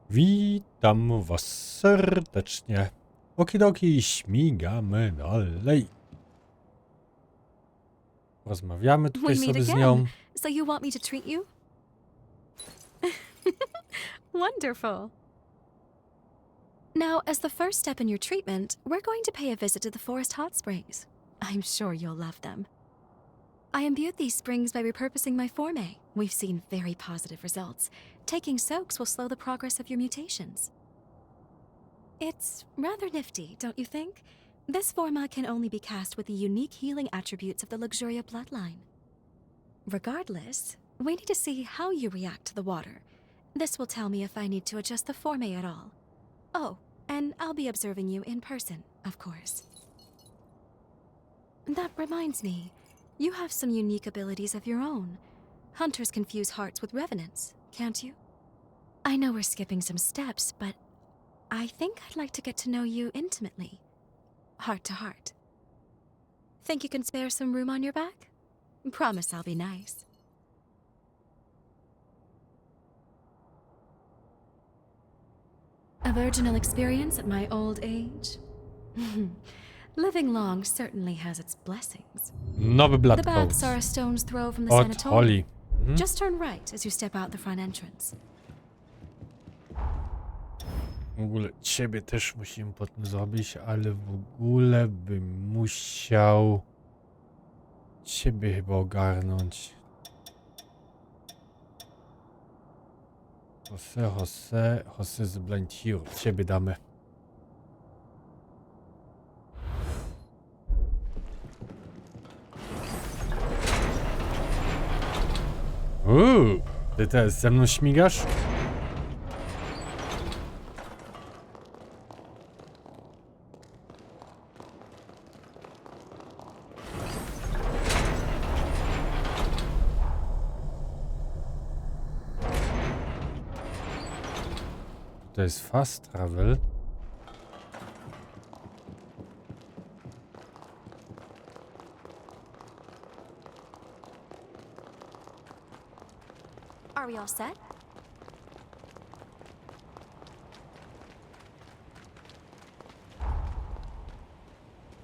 Witam was serdecznie. Okidoki, śmigamy dalej. Rozmawiamy tutaj We meet sobie z again. nią. So you want me to treat you? Wonderful. Now, as the first step in your treatment, we're going to pay a visit to the forest hot springs. I'm sure you'll love them. I imbued these springs by repurposing my forme. We've seen very positive results. Taking soaks will slow the progress of your mutations. It's rather nifty, don't you think? This forma can only be cast with the unique healing attributes of the Luxuria bloodline. Regardless, we need to see how you react to the water. This will tell me if I need to adjust the forme at all. Oh, and I'll be observing you in person, of course. That reminds me, you have some unique abilities of your own. Hunters confuse hearts with revenants, can't you? I know we're skipping some steps, but I think I'd like to get to know you intimately. Heart to heart. Think you can spare some room on your back? Promise I'll be nice. A virginal experience at my old age? Living long certainly has its blessings. Nowy The blat baths coat. are a stone's throw from the Od sanatorium. Holly. Mhm. Just turn right as you step out the front entrance. W ogóle ciebie też musimy potem zrobić, ale w ogóle bym musiał ciebie chyba ogarnąć. Jose z Blind Hero. Ciebie damy. Ty teraz ze mną śmigasz? To jest fast travel. Are we all set?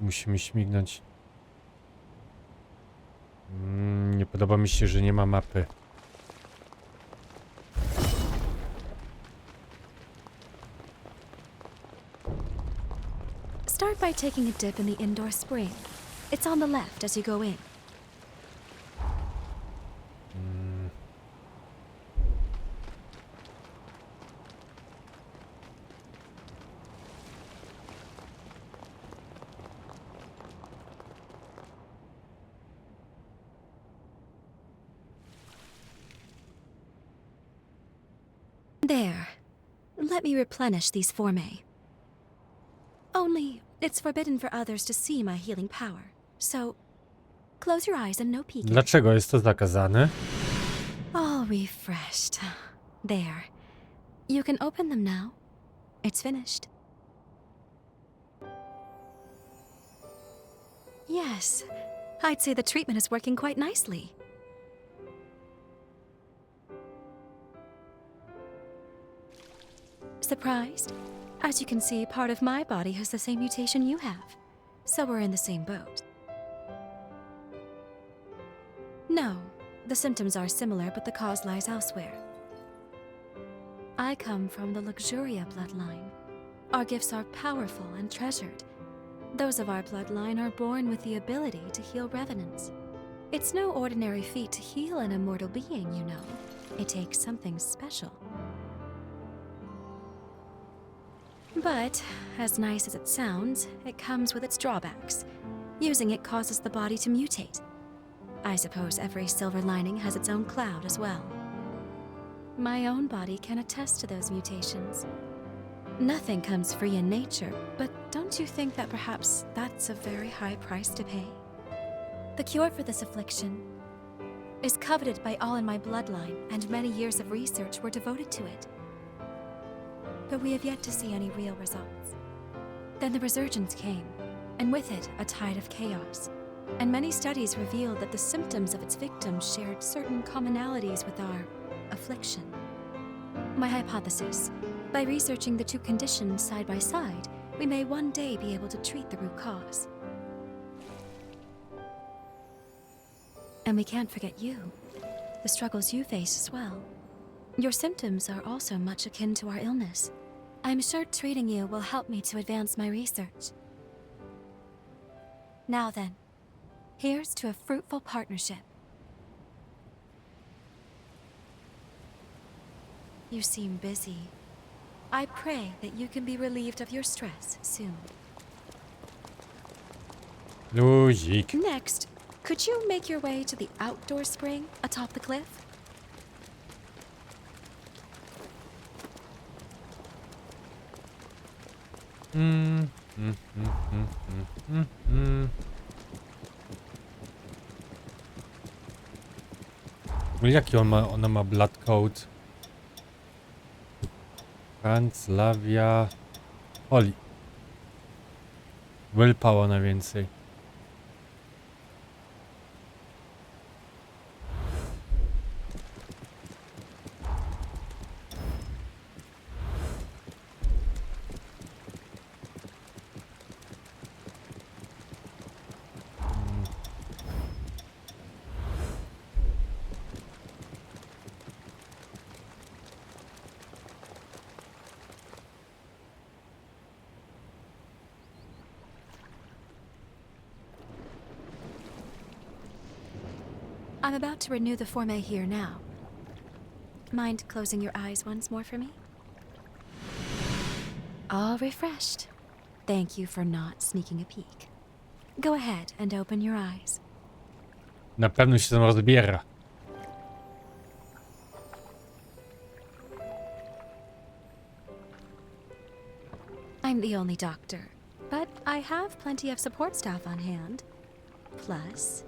Musimy śmignąć. Nie podoba mi się, że nie ma mapy. Start by taking a dip in the indoor spring. It's on the left as you go in. There. Let me replenish these forme. Only, it's forbidden for others to see my healing power. So, close your eyes and no peeking. Dlaczego jest to zakazane? All refreshed. There. You can open them now. It's finished. Yes, I'd say the treatment is working quite nicely. Surprised? As you can see, part of my body has the same mutation you have. So we're in the same boat. No, the symptoms are similar, but the cause lies elsewhere. I come from the Luxuria bloodline. Our gifts are powerful and treasured. Those of our bloodline are born with the ability to heal revenants. It's no ordinary feat to heal an immortal being, you know. It takes something special. But, as nice as it sounds, it comes with its drawbacks. Using it causes the body to mutate. I suppose every silver lining has its own cloud as well. My own body can attest to those mutations. Nothing comes free in nature, but don't you think that perhaps that's a very high price to pay? The cure for this affliction is coveted by all in my bloodline, and many years of research were devoted to it. But we have yet to see any real results. Then the Resurgence came, and with it, a tide of chaos. And many studies revealed that the symptoms of its victims shared certain commonalities with our affliction. My hypothesis, By researching the two conditions side by side, we may one day be able to treat the root cause. And we can't forget you, the struggles you face as well. Your symptoms are also much akin to our illness. I'm sure treating you will help me to advance my research. Now then, here's to a fruitful partnership. You seem busy. I pray that you can be relieved of your stress soon. Luzik. Next, could you make your way to the outdoor spring atop the cliff? Jaki ona ma blood code? Franclavia. Oli. Willpower najwięcej. I'm about to renew the foray here now. Mind closing your eyes once more for me? All refreshed. Thank you for not sneaking a peek. Go ahead and open your eyes. Na pewno się tam rozbiera. I'm the only doctor, but I have plenty of support staff on hand. Plus,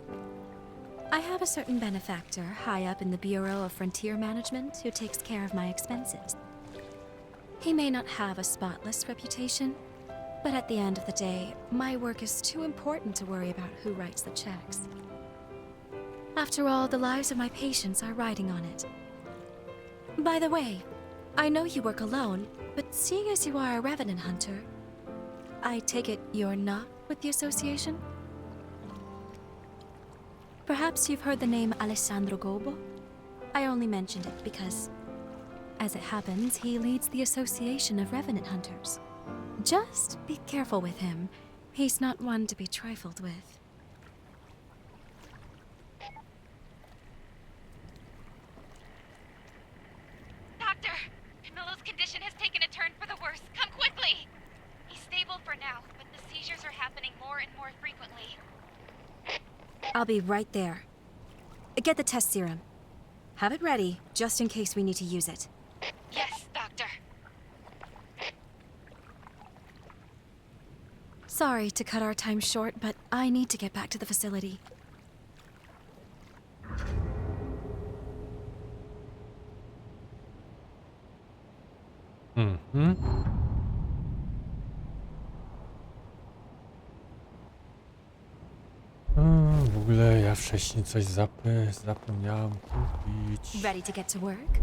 I have a certain benefactor high up in the Bureau of Frontier Management who takes care of my expenses. He may not have a spotless reputation, but at the end of the day, my work is too important to worry about who writes the checks. After all, the lives of my patients are riding on it. By the way, I know you work alone, but seeing as you are a revenant hunter, I take it you're not with the association? Perhaps you've heard the name Alessandro Gobo? I only mentioned it because, as it happens, he leads the Association of Revenant Hunters. Just be careful with him. He's not one to be trifled with. Doctor! Camilo's condition has taken a turn for the worse. Come quickly! He's stable for now, but the seizures are happening more and more frequently. I'll be right there. Get the test serum. Have it ready, just in case we need to use it. Yes, Doctor. Sorry to cut our time short, but I need to get back to the facility. W ogóle ja wcześniej coś zapomniałam kupić. Ready to get to work?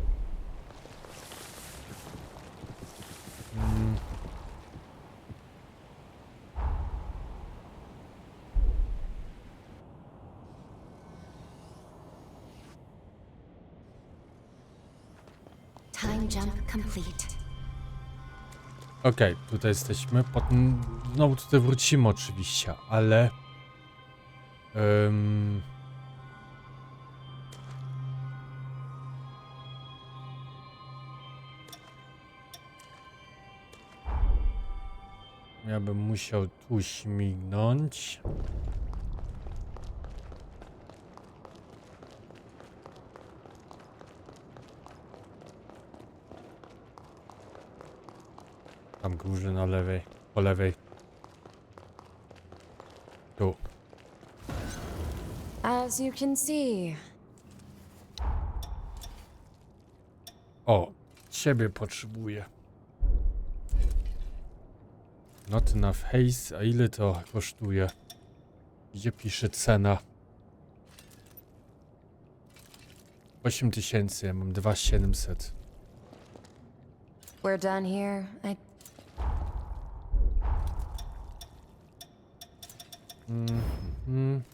Time jump complete. Okej, tutaj jesteśmy. Potem znowu tutaj wrócimy oczywiście, ale... ja bym musiał tu śmignąć. Tam górze na lewej, po lewej. Tu. As you can see. O, ciebie potrzebuję. Not enough haste, a ile to kosztuje? Gdzie pisze cena? 8000, ja mam 2700. we're done here, Mhm.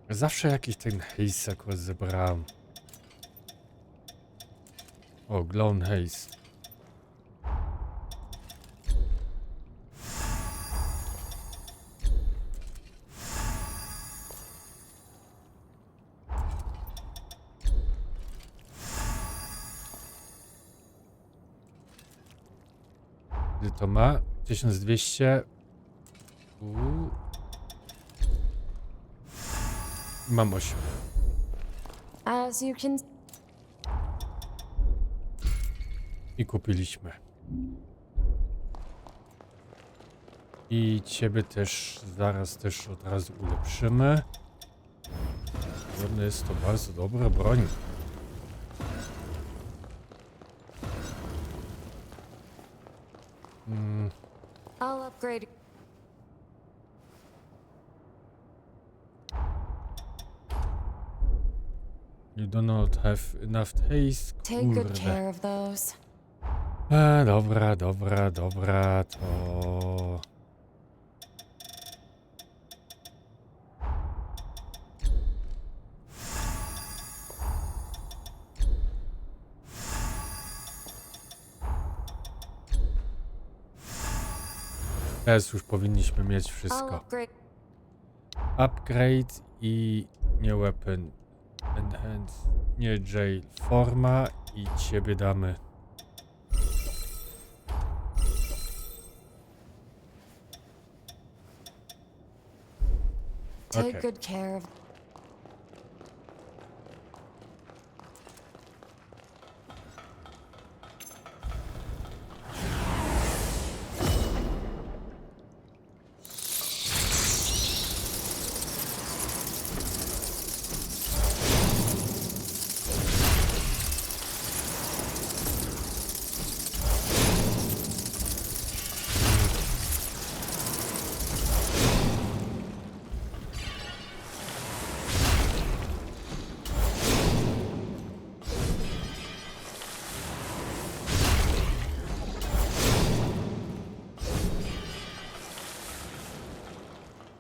Zawsze jakiś ten hejs akurat zebrałem. O, Glown Haze. Ile to ma? 1200. Mam 8. as you can. I kupiliśmy. I ciebie też zaraz też od razu ulepszymy. Podobno jest to bardzo dobra broń. I'll upgrade. You do not have enough haste. Take good Kurde. care of those. Dobra, dobra, dobra, to... Teraz już powinniśmy mieć I'll wszystko. upgrade. Upgrade i nie weapon enhance, nie jail forma i ciebie damy. Take Okay. good care of.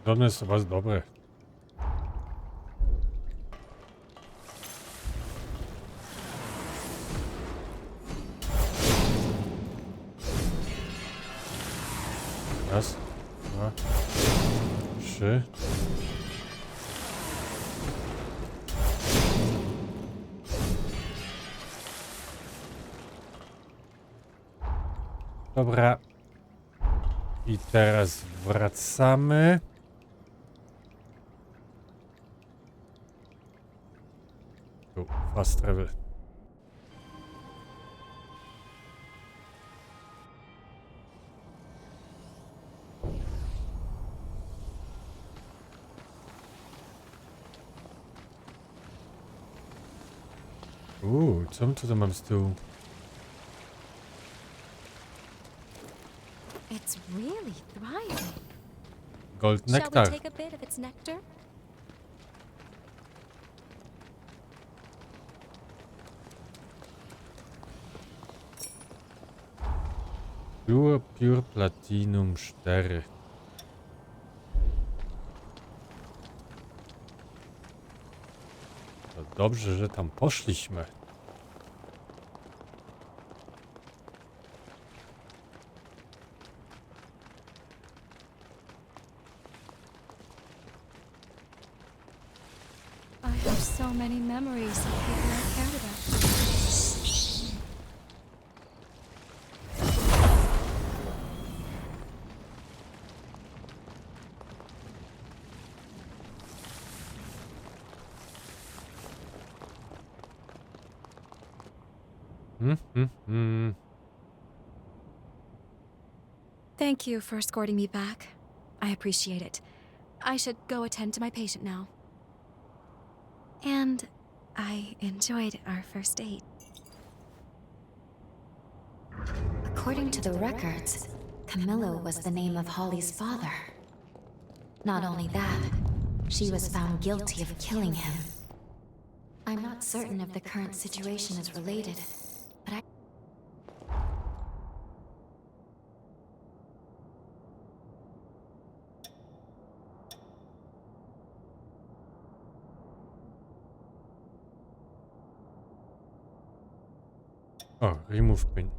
To jest bardzo dobre. Raz, dwa, trzy. Dobra. I teraz wracamy. Tu, fast travel. Co my tu mam z tyłu? It's really thriving. Gold Shall we nectar. take a bit of its nectar? Pure Platinum 4. To dobrze, że tam poszliśmy. I have so many memories of people I cared about. Thank you for escorting me back. I appreciate it. I should go attend to my patient now. And I enjoyed our first date. According to the records, Camillo was the name of Holly's father. Not only that, she was found guilty of killing him. I'm not certain if the current situation is related, but I... O, remove pin.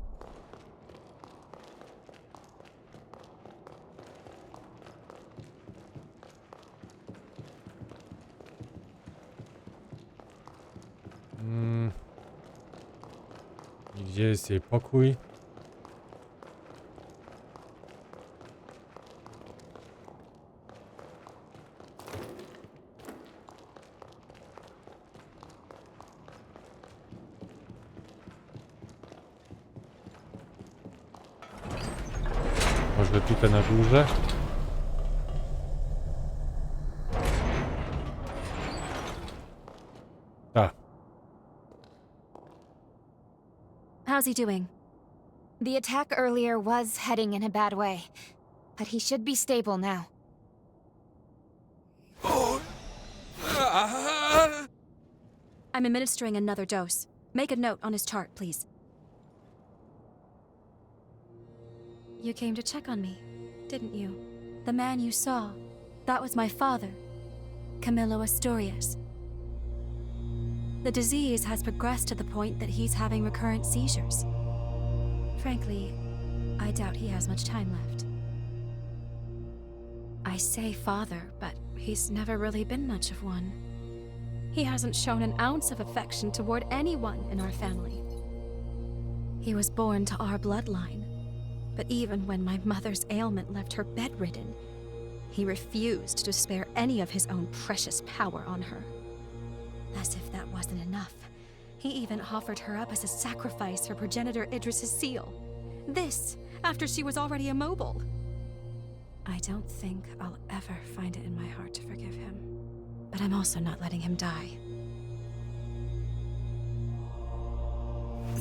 I gdzie jest jej pokój? Może tutaj na górze? Tak. How's he doing? The attack earlier was heading in a bad way, but he should be stable now. I'm administering another dose. Make a note on his chart, please. You came to check on me, didn't you? The man you saw, that was my father, Camillo Astorius. The disease has progressed to the point that he's having recurrent seizures. Frankly, I doubt he has much time left. I say father, but he's never really been much of one. He hasn't shown an ounce of affection toward anyone in our family. He was born to our bloodline, but even when my mother's ailment left her bedridden, he refused to spare any of his own precious power on her. As if that wasn't enough, he even offered her up as a sacrifice for progenitor Idris's seal. This, after she was already immobile. I don't think I'll ever find it in my heart to forgive him. But I'm also not letting him die.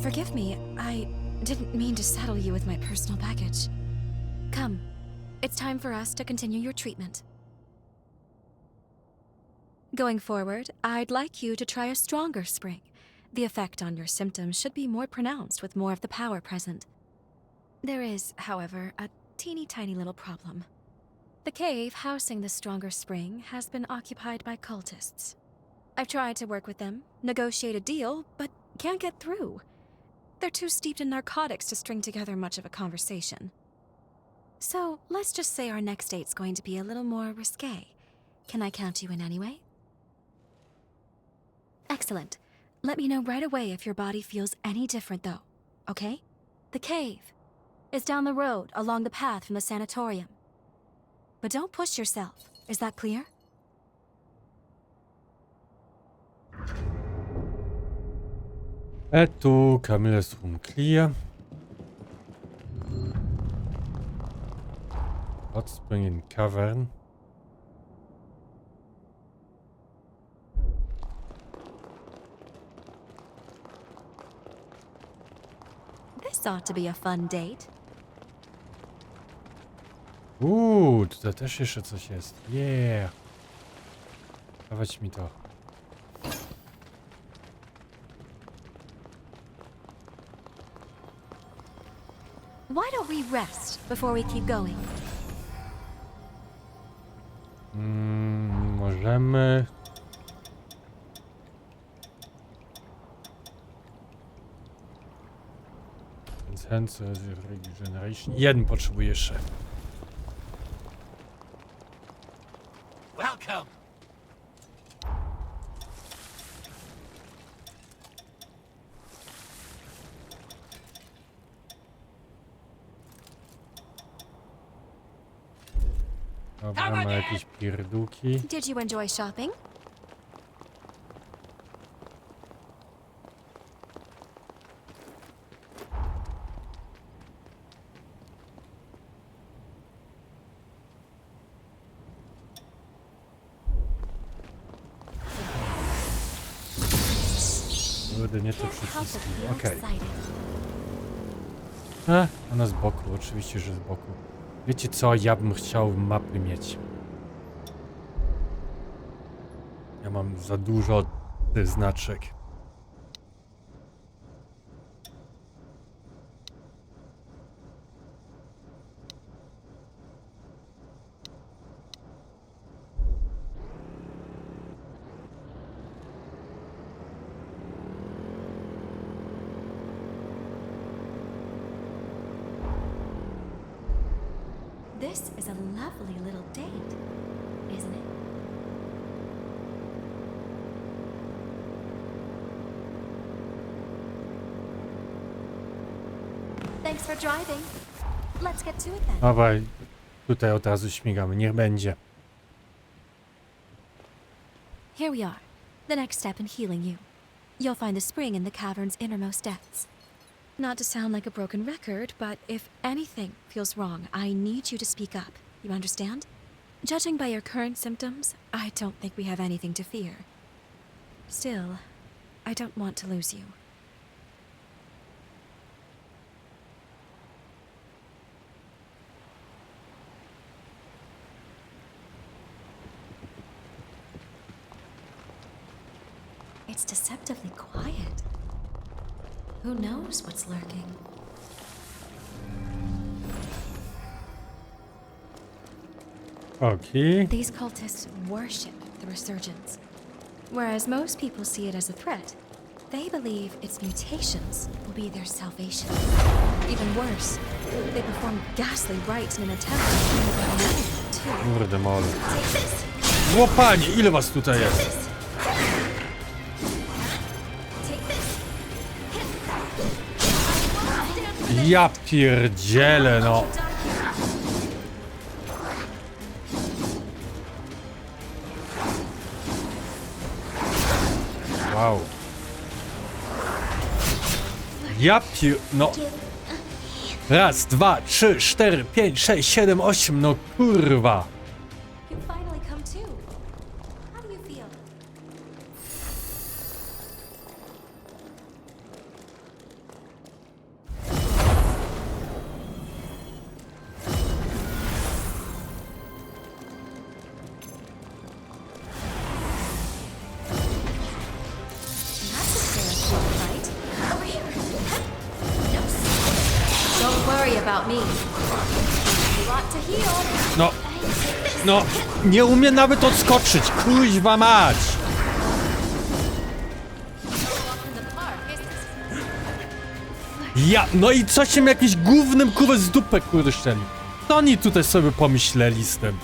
Forgive me, I didn't mean to saddle you with my personal baggage. Come, it's time for us to continue your treatment. Going forward, I'd like you to try a stronger spring. The effect on your symptoms should be more pronounced with more of the power present. There is, however, a teeny tiny little problem. The cave housing the stronger spring has been occupied by cultists. I've tried to work with them, negotiate a deal, but can't get through. They're too steeped in narcotics to string together much of a conversation. So, let's just say our next date's going to be a little more risque. Can I count you in anyway? Excellent. Let me know right away if your body feels any different, though. Okay? The cave is down the road along the path from the sanatorium. But don't push yourself. Is that clear? Tu Camillus room clear. Hot spring in cavern. This ought to be a fun date. Tutaj też jeszcze coś jest. Yeah. Dawać mi to. Why don't we rest before we keep going? Możemy. Enhance Regeneration. Jeden potrzebuję jeszcze. Welcome. Dobra, ma jakieś pierdółki. Did you enjoy shopping? Kurde, nie to Can't help but przyciski. feel Okej. excited. Ona z boku, oczywiście, że z boku. Wiecie co? Ja bym chciał mapy mieć. Ja mam za dużo tych znaczek. This is a lovely little date, isn't it? Thanks for driving. Let's get to it then. Dawaj, tutaj od razu śmigamy, niech będzie. Here we are. The next step in healing you. You'll find the spring in the cavern's innermost depths. Not to sound like a broken record, but if anything feels wrong, I need you to speak up. You understand? Judging by your current symptoms, I don't think we have anything to fear. Still, I don't want to lose you. It's deceptively quiet. Who knows what's lurking? Okay. These cultists worship the Resurgence. Whereas most people see it as a threat, they believe its mutations will be their salvation. Even worse, they perform ghastly rites in an attempt to heal their humanity, too. Kurde mole. Łopanie, ile was tutaj jest? Ja pierdzielę, no. Wow. Ja no. Raz, dwa, trzy, cztery, pięć, sześć, siedem, osiem, no kurwa. You finally come to. How do you feel? That's a therapeutic fight. Over here. No. Don't worry about me. You want to heal. No. No. Nie umie nawet odskoczyć. Kuźwa mać. Ja, no i co się jakiś głównym kurwa z dupę kurde szczeli? Co oni tutaj sobie pomyśleli z tym?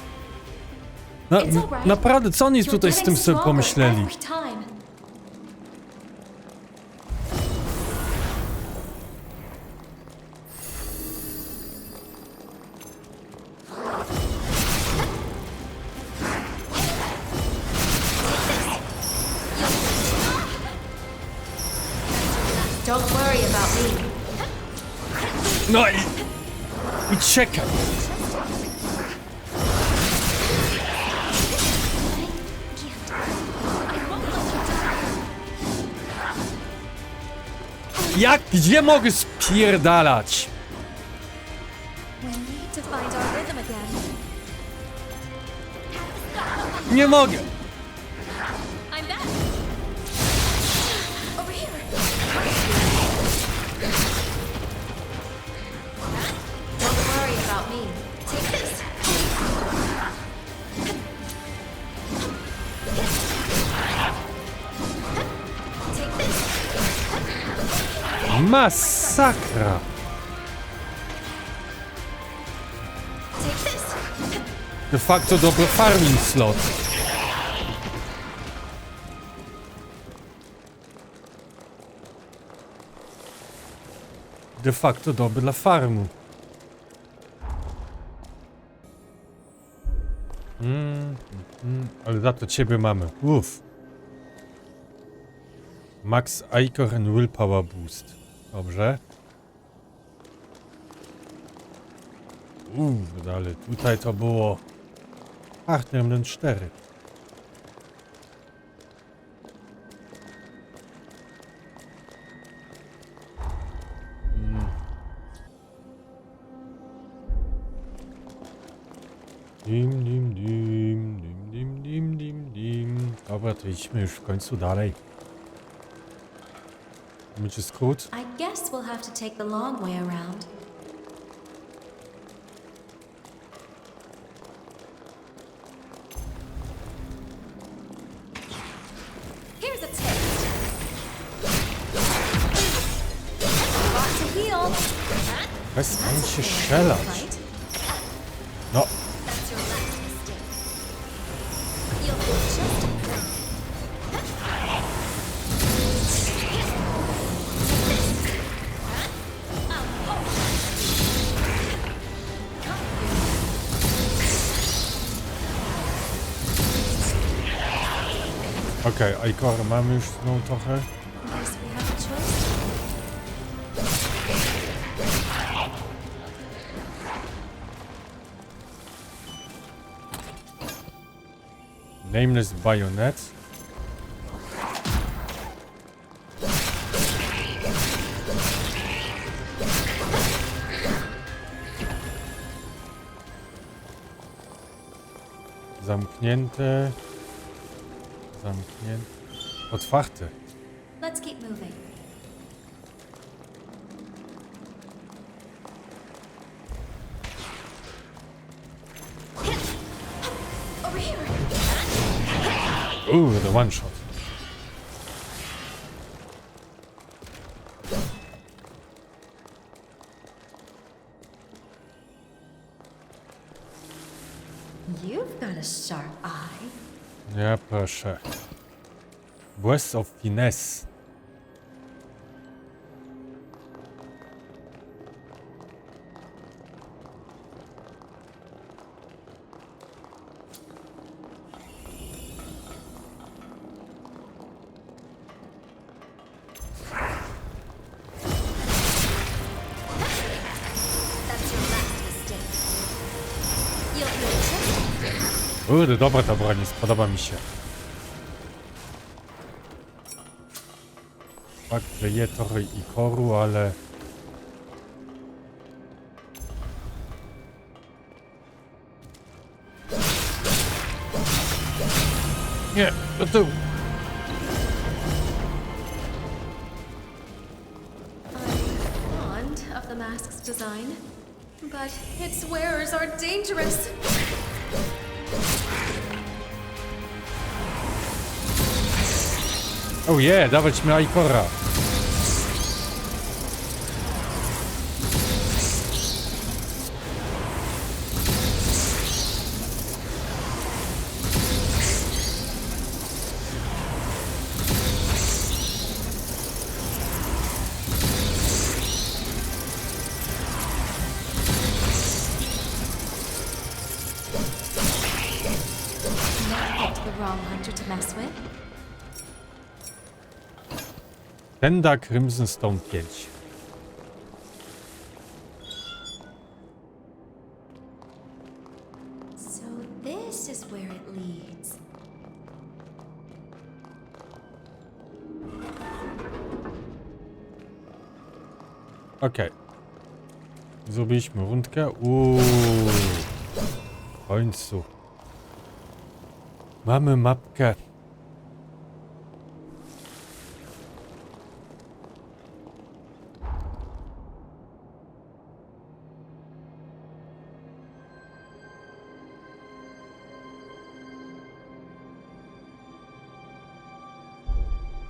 Naprawdę, co oni tutaj z tym sobie pomyśleli? Don't worry about me. No i czekaj. Jak, gdzie mogę spierdalać? We need to find our rhythm again. Nie mogę. I'm back. Over here. Don't worry about me. Take this. Take this. Masakra. Take this. De facto dobry farming slot. De facto dobry dla farmu. Ale za to ciebie mamy. Uff. Max Ichor and Willpower Boost. Dobrze. Ale tutaj to było partnerami 4. Dim, dim, dim, dim, dim, dim, dim, dim. Dobra, to idźmy już w końcu dalej. Będzie skrót. I guess we'll have to take the long way around. Here's a taste. Got to heal. Przestań się strzelać. Right? No, That's your last mistake. You'll feel just okej, Aikor mamy już znowu trochę. guess we have a choice. Nameless Bayonet. Zamknięte. Zamknięte. Otwarte. Let's keep moving. Over here. Ooh, the one shot. You've got a sharp eye. Nie, proszę. Breath of Finesse. That's your last mistake. You'll feel just Kurde, dobra ta broń, spodoba mi się. Fakt, że je trochę Ikoru, ale... Nie, do tyłu. I'm fond of the mask's design, but its wearers are dangerous. Oh yeah, dawać mi Aikora. Not picked the wrong hunter to mess with. Tenda Crimson Stone 5. So this is where it leads. Okej. Zrobiliśmy rundkę. W końcu. Mamy mapkę.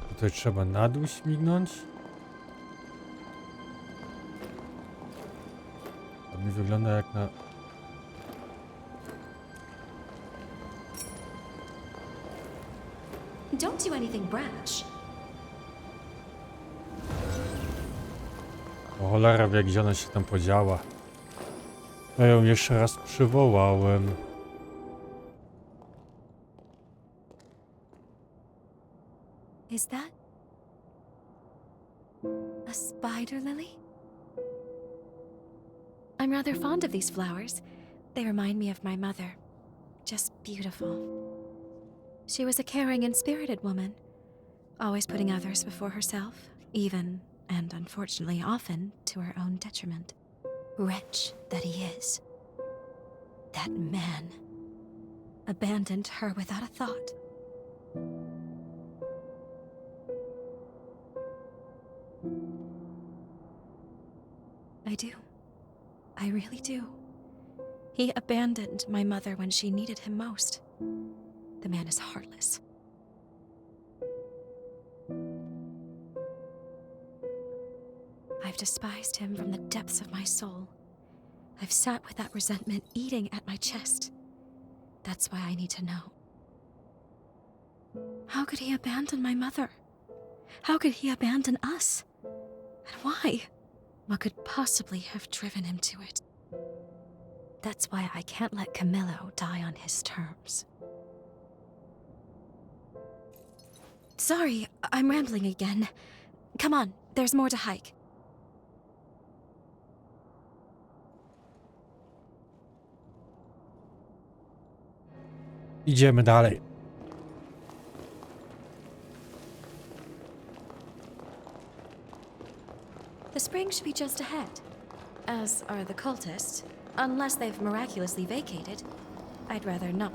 Tutaj trzeba na dół śmignąć. To mi wygląda jak na... Don't do anything brash. O cholera wie, gdzie ona się tam podziała. Ja ją jeszcze raz przywołałem. Is that a spider lily? I'm rather fond of these flowers. They remind me of my mother. Just beautiful. She was a caring and spirited woman, always putting others before herself, even, and unfortunately often, to her own detriment. Wretch that he is. That man. abandoned her without a thought. I do. I really do. He abandoned my mother when she needed him most. The man is heartless. I've despised him from the depths of my soul. I've sat with that resentment eating at my chest. That's why I need to know. How could he abandon my mother? How could he abandon us? And why? What could possibly have driven him to it? That's why I can't let Camillo die on his terms. Sorry, I'm rambling again. Come on, there's more to hike. Idziemy dalej. The spring should be just ahead, as are the cultists, unless they've miraculously vacated. I'd rather not.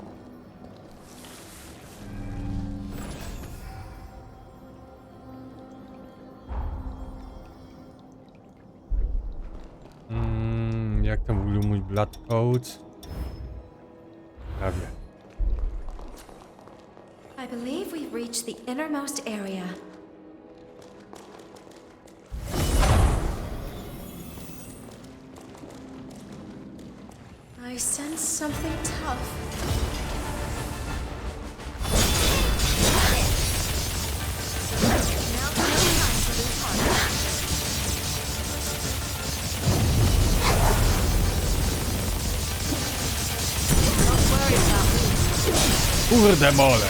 Jak tam w ogóle mój blood code? Prawie. I believe we've reached the innermost area. I sense something tough. Kurde mole.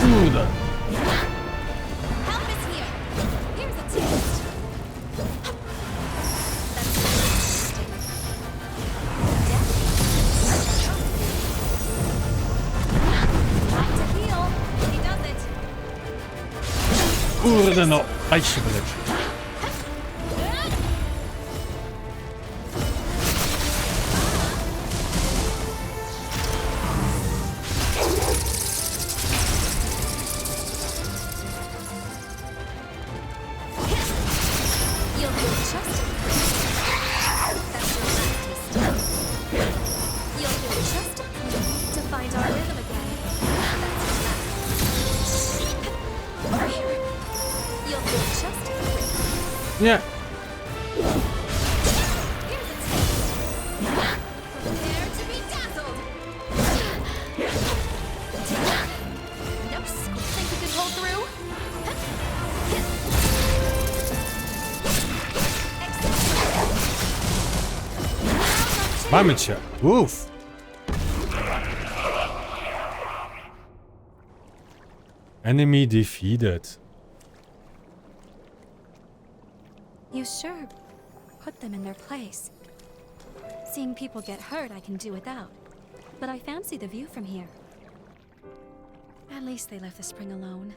Kurde. Help is here. Here's a taste. Time to heal. He does it. Kurde no. Daj się wyleczyć. You'll heal just That's your last taste. You'll heal just to find our rhythm again. That's your last. Over here. You'll heal just Nie. Here's a taste. Prepare to be dazzled. Nope. Think you can pull through? Mamy cię. Uff. Enemy defeated. You sure put them in their place. Seeing people get hurt, I can do without. But I fancy the view from here. At least they left the spring alone.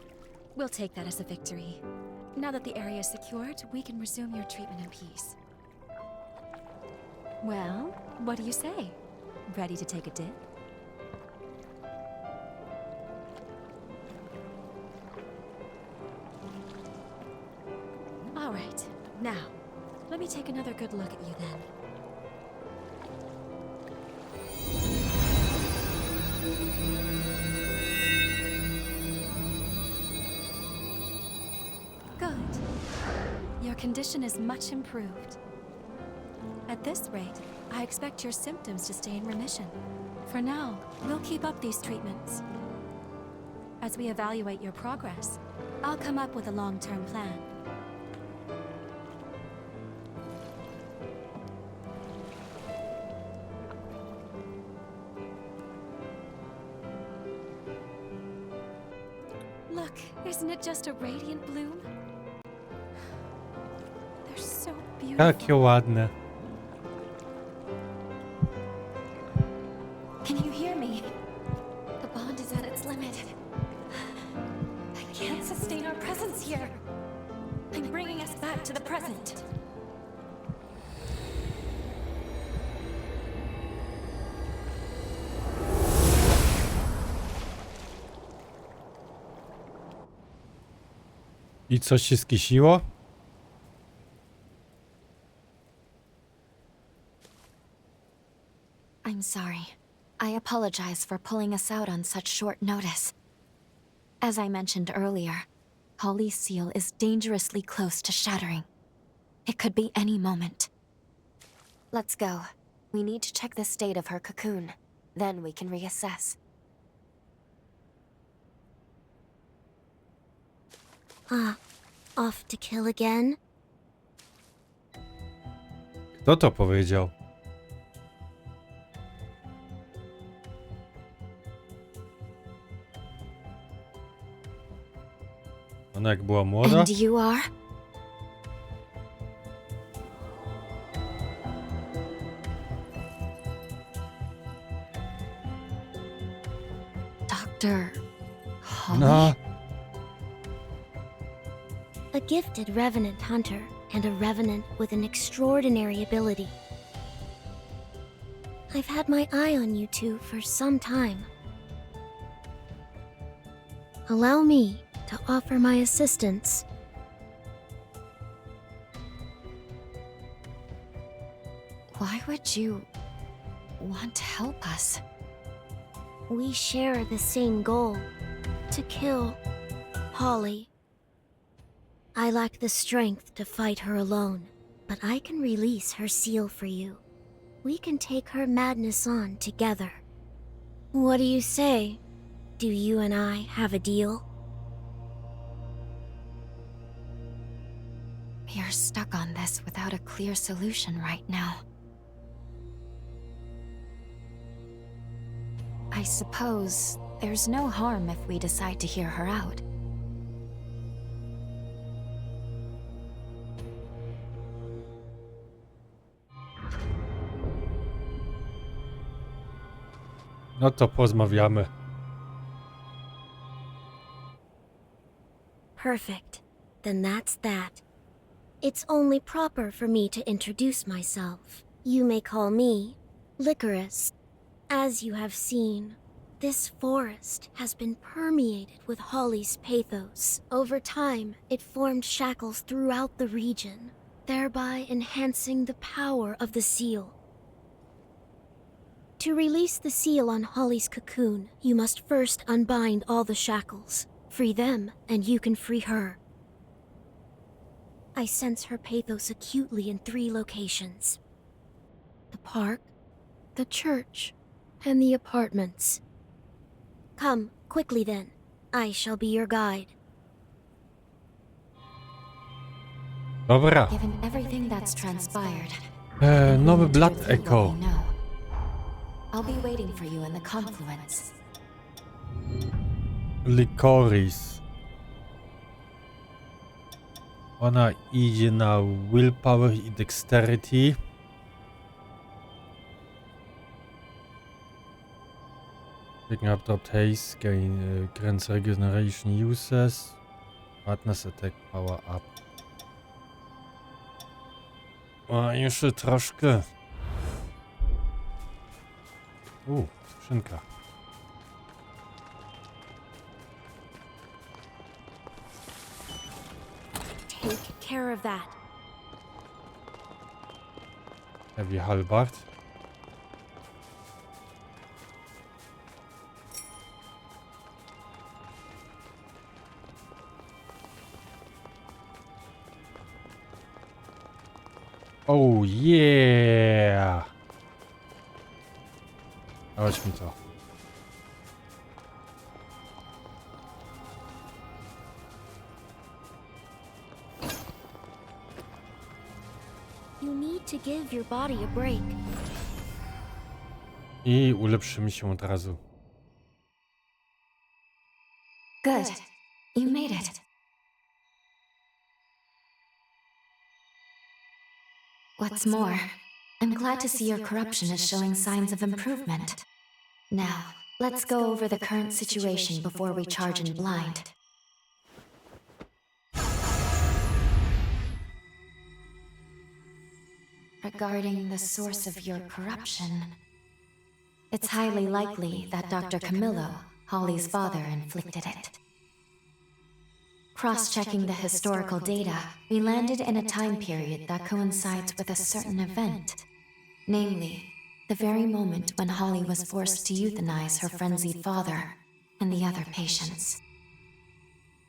We'll take that as a victory. Now that the area is secured, we can resume your treatment in peace. Well, what do you say? Ready to take a dip? All right. Now, let me take another good look at you then. Good. Your condition is much improved. At this rate, I expect your symptoms to stay in remission. For now, we'll keep up these treatments. As we evaluate your progress, I'll come up with a long-term plan. Look, isn't it just a radiant bloom? They're so beautiful. Jakie ładne. Can you hear me? The bond is at its limit. I I'm bringing us back to the present. I coś się skisiło? I'm sorry. I apologize for pulling us out on such short notice. As I mentioned earlier, Holly's seal is dangerously close to shattering. It could be any moment. Let's go. We need to check the state of her cocoon. Then we can reassess. Off to kill again? Kto to powiedział? Ona jak była młoda? And you are? Dr. Holly? No. A gifted revenant hunter, and a revenant with an extraordinary ability. I've had my eye on you two for some time. Allow me to offer my assistance. Why would you want to help us? We share the same goal, to kill Holly. I lack the strength to fight her alone, but I can release her seal for you. We can take her madness on together. What do you say? Do you and I have a deal? We are stuck on this without a clear solution right now. I suppose there's no harm if we decide to hear her out. No to porozmawiamy. Perfect. Then that's that. It's only proper for me to introduce myself. You may call me Licorice. As you have seen, this forest has been permeated with Holly's pathos. Over time, it formed shackles throughout the region, thereby enhancing the power of the seal. To release the seal on Holly's cocoon, you must first unbind all the shackles. Free them, and you can free her. I sense her pathos acutely in 3 locations: the park, the church, and the apartments. Come, quickly then. I shall be your guide. Dobra. Given everything that's transpired, Nowy Blood what we Echo. know. I'll be waiting for you in the confluence. Licorice. Ona idzie na willpower i dexterity. Picking up drop haste, gain grants regeneration uses. Partners attack power up. O, jeszcze troszkę. Skrzynka. Take care of that. Heavy halberd. Oh yeah! Chodź mi to. You need to give your body a break. I ulepszymy się od razu. Good. You made it. What's more, I'm glad to see your corruption is showing signs of improvement. Now, let's go over the current situation before we charge in blind. regarding the source of your corruption. It's highly likely that Dr. Camillo, Holly's father, inflicted it. Cross-checking the historical data, we landed in a time period that coincides with a certain event. Namely, the very moment when Holly was forced to euthanize her frenzied father and the other patients.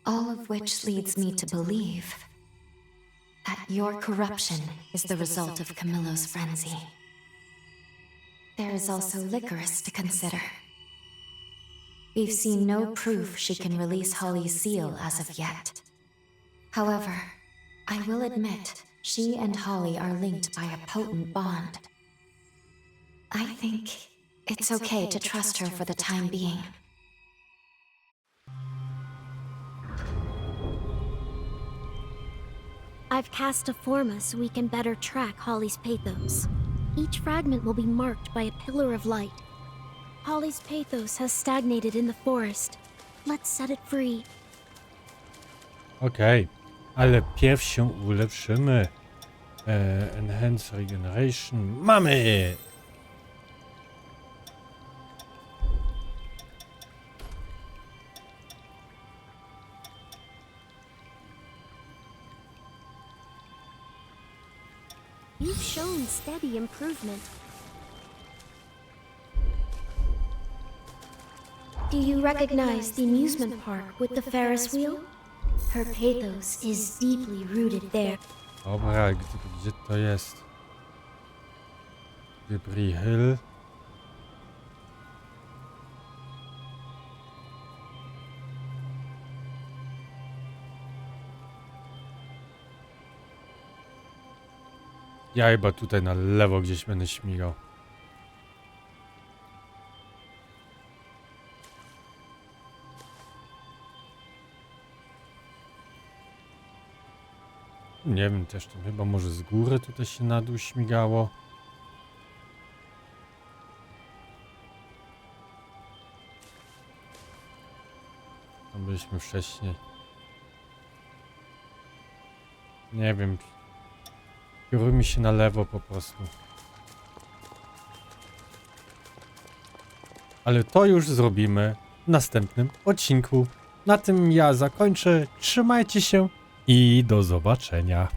All of which leads me to believe that your corruption is the result of Camillo's frenzy. There is also Licorice to consider. We've seen no proof she can release Holly's seal as of yet. However, I will admit she and Holly are linked by a potent bond. I think it's okay to trust her for the time being. I've cast a forma so we can better track Holly's pathos. Each fragment will be marked by a pillar of light. Holly's pathos has stagnated in the forest. Let's set it free. Okej, ale pierw się ulepszymy. Enhance Regeneration. Mamy! You've shown steady improvement. Do you recognize the amusement park with the Ferris wheel? Her pathos is deeply rooted there. Dobra, gdzie to jest? Debris Hill. Ja chyba tutaj na lewo gdzieś będę śmigał. Nie wiem, też tam chyba może z góry tutaj się na dół śmigało. Tam byliśmy wcześniej. Nie wiem. Kierujmy się na lewo po prostu. Ale to już zrobimy w następnym odcinku. Na tym ja zakończę. Trzymajcie się i do zobaczenia.